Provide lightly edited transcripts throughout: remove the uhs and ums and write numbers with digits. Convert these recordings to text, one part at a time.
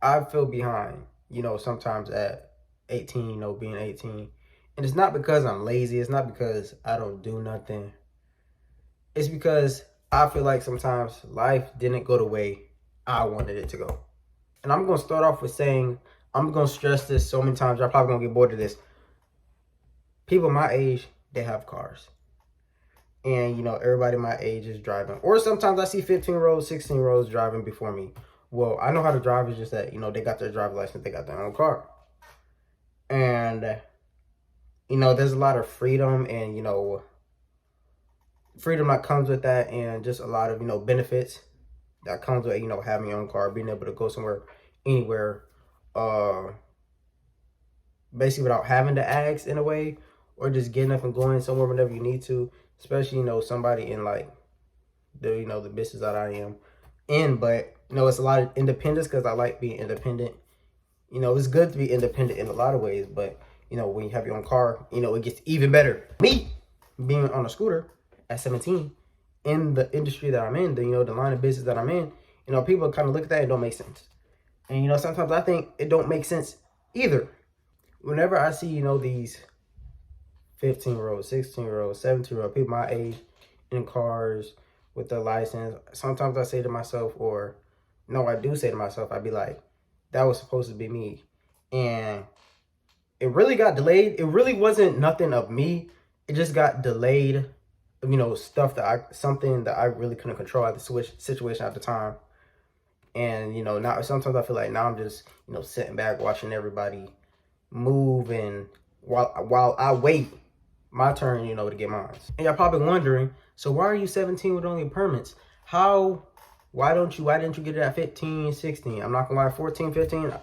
I feel behind, sometimes at 18, being 18. And it's not because I'm lazy. It's not because I don't do nothing. It's because I feel like sometimes life didn't go the way I wanted it to go. And I'm going to start off with saying, I'm going to stress this so many times, y'all probably going to get bored of this. People my age, they have cars. And, everybody my age is driving. Or sometimes I see 15-year-olds, 16-year-olds driving before me. Well, I know how to drive. It's just that, they got their driver's license, they got their own car. And, there's a lot of freedom and, freedom that comes with that, and just a lot of, benefits that comes with, having your own car, being able to go somewhere, anywhere, uh, basically without having to ask in a way, or just getting up and going somewhere whenever you need to, especially, somebody in like the business that I am in. But, it's a lot of independence because I like being independent. It's good to be independent in a lot of ways, but, when you have your own car, it gets even better. Me, being on a scooter at 17, in the industry that I'm in, the line of business that I'm in, people kind of look at that and don't make sense. And, sometimes I think it don't make sense either. Whenever I see, these 15-year-old, 16-year-old, 17-year-old people my age in cars with their license, sometimes I say to myself, or no, I do say to myself, I'd be like, that was supposed to be me. And it really got delayed. It really wasn't nothing of me. It just got delayed, something that I really couldn't control at the situation at the time. And, now sometimes I feel like now I'm just, sitting back watching everybody move, and while I wait my turn, to get mine. And y'all probably wondering, so why are you 17 with only permits? Why didn't you get it at 15, 16? I'm not gonna lie, 14, 15,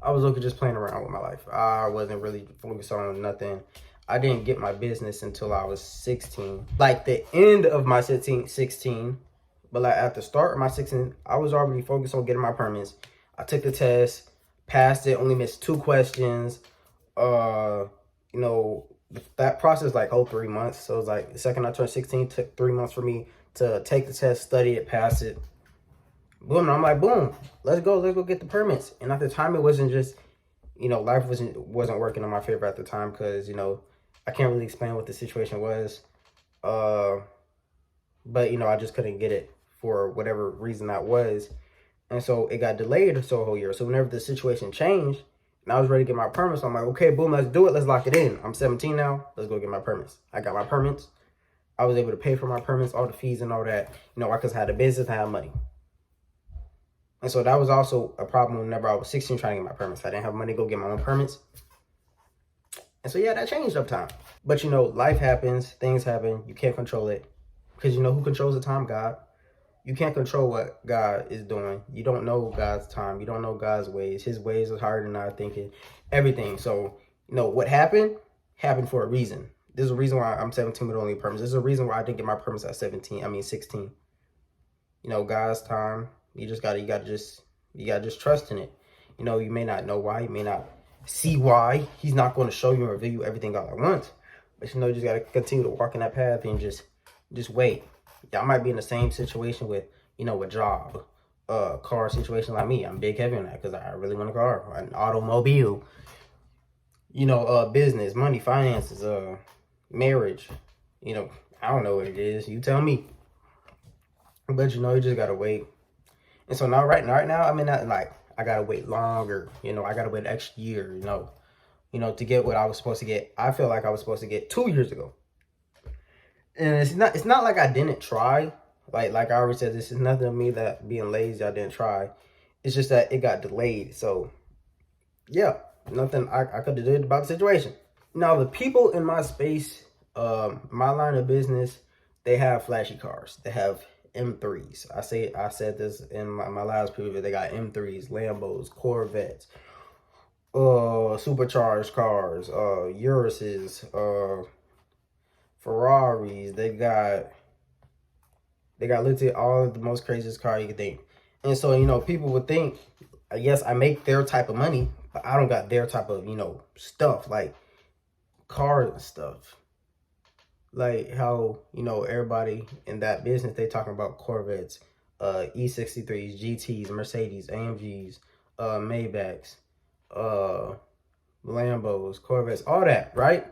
I was looking just playing around with my life. I wasn't really focused on nothing. I didn't get my business until I was 16. Like the end of my 16, but like at the start of my 16, I was already focused on getting my permits. I took the test, passed it, only missed 2 questions. That process like 3 months. So it was like the second I turned 16, took 3 months for me to take the test, study it, pass it. Boom, and I'm like, boom, let's go get the permits. And at the time, it wasn't just, life wasn't working in my favor at the time, because, I can't really explain what the situation was. But, I just couldn't get it for whatever reason that was. And so it got delayed so a whole year. So whenever the situation changed and I was ready to get my permits, I'm like, okay, boom, let's do it. Let's lock it in. I'm 17 now. Let's go get my permits. I got my permits. I was able to pay for my permits, all the fees and all that. Because I had a business, I had money. And so that was also a problem whenever I was 16 trying to get my permits. I didn't have money to go get my own permits. And so, yeah, that changed up time. But, life happens. Things happen. You can't control it. Because who controls the time? God. You can't control what God is doing. You don't know God's time. You don't know God's ways. His ways are harder than our thinking. Everything. So, what happened for a reason. There's a reason why I'm 17 with only permits. There's a reason why I didn't get my permits at 16. God's time. You gotta just trust in it. You may not know why. You may not see why. He's not going to show you and reveal you everything all at once. But, you just got to continue to walk in that path and just wait. Y'all might be in the same situation with, a job, car situation like me. I'm big heavy on that because I really want a car, an automobile, business, money, finances, marriage, I don't know what it is. You tell me. But, you just got to wait. And so now, right now, I'm in that, like, I got to wait longer. I got to wait an extra year, to get what I was supposed to get. I feel like I was supposed to get 2 years ago. And it's not like I didn't try. Like I already said, this is nothing of me that being lazy, I didn't try. It's just that it got delayed. So, yeah, nothing I could have did about the situation. Now, the people in my space, my line of business, they have flashy cars. They have M3s. I said this in my last preview. They got M3s, Lambos, Corvettes, supercharged cars, Uruses, Ferraris. They got literally all of the most craziest car you could think. And so, people would think, I guess I make their type of money, but I don't got their type of, stuff, like cars and stuff. Like how, everybody in that business, they talking about Corvettes, E63s, GTs, Mercedes, AMGs, Maybachs, Lambos, Corvettes, all that, right?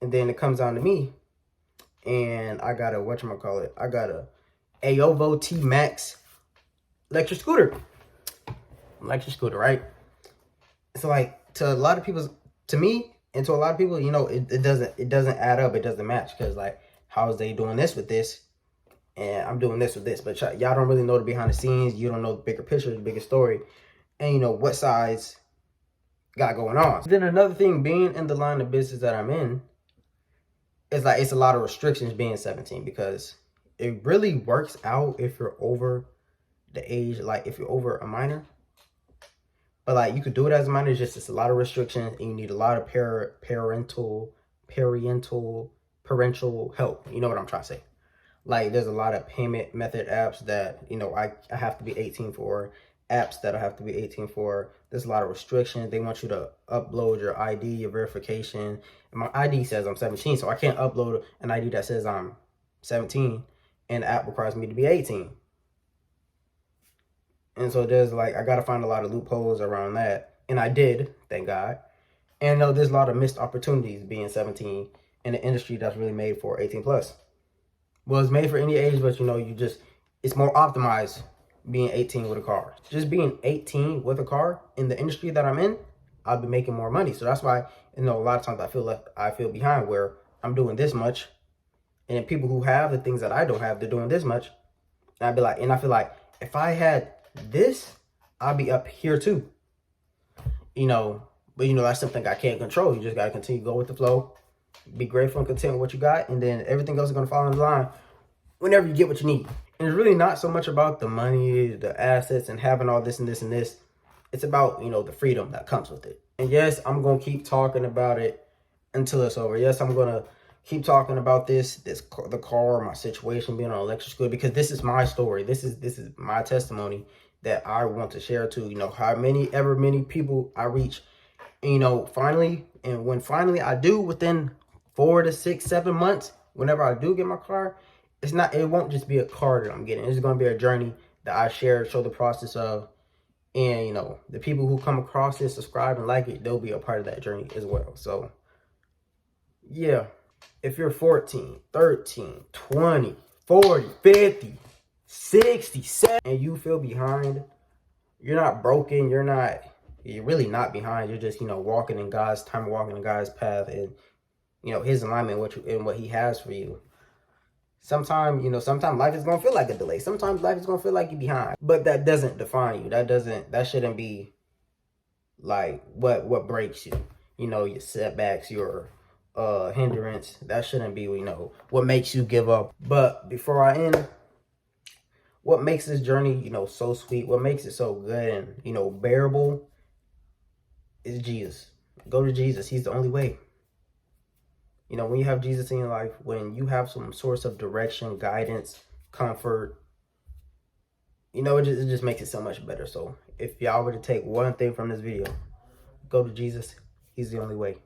And then it comes down to me, and I got a, whatchamacallit, I got a Aovo T-Max electric scooter. Right? So like to a lot of people, to me, and to a lot of people, you know, it doesn't add up. It doesn't match, because like, how is they doing this with this, and I'm doing this with this? But y'all don't really know the behind the scenes. You don't know the bigger picture, the bigger story, and you know what sides got going on. Then another thing, being in the line of business that I'm in, it's like it's a lot of restrictions being 17, because it really works out if you're over the age, like if you're over a minor. But like you could do it as a minor, it's a lot of restrictions, and you need a lot of parental help. You know what I'm trying to say? Like there's a lot of payment method apps that, you know, I have to be 18 for, apps that I have to be 18 for. There's a lot of restrictions. They want you to upload your ID, your verification. And my ID says I'm 17, so I can't upload an ID that says I'm 17, and the app requires me to be 18. And so there's like, I got to find a lot of loopholes around that. And I did, thank God. And there's a lot of missed opportunities being 17 in an industry that's really made for 18 plus. Well, it's made for any age, but you know, it's more optimized being 18 with a car. Just being 18 with a car in the industry that I'm in, I'll be making more money. So that's why, you know, a lot of times I feel behind, where I'm doing this much, and then people who have the things that I don't have, they're doing this much. And I feel like if I had this, I'll be up here too. You know, but you know, that's something I can't control. You just gotta continue to go with the flow, be grateful and content with what you got, and then everything else is gonna fall in line whenever you get what you need. And it's really not so much about the money, the assets, and having all this and this and this. It's about, you know, the freedom that comes with it. And yes, I'm gonna keep talking about it until it's over. Yes, I'm gonna keep talking about the car, my situation being on electric scooter, because this is my story. This is my testimony that I want to share to, you know, how many people I reach. And, you know, when finally I do, within 4 to 6, 7 months, whenever I do get my car, it won't just be a car that I'm getting. It's going to be a journey that I show the process of. And, you know, the people who come across it, subscribe and like it, they'll be a part of that journey as well. So, yeah, if you're 14, 13, 20, 40, 50, 60, 70, and you feel behind, you're not broken. You're really not behind. You're just, you know, walking in God's time, walking in God's path, and, you know, his alignment in what he has for you. Sometimes life is going to feel like a delay. Sometimes life is going to feel like you're behind. But that doesn't define you. That shouldn't be like what breaks you. You know, your setbacks, your hindrance. That shouldn't be, you know, what makes you give up. But before I end, what makes this journey, you know, so sweet, what makes it so good and, you know, bearable is Jesus. Go to Jesus. He's the only way. You know, when you have Jesus in your life, when you have some source of direction, guidance, comfort, you know, it just makes it so much better. So if y'all were to take one thing from this video, go to Jesus. He's the only way.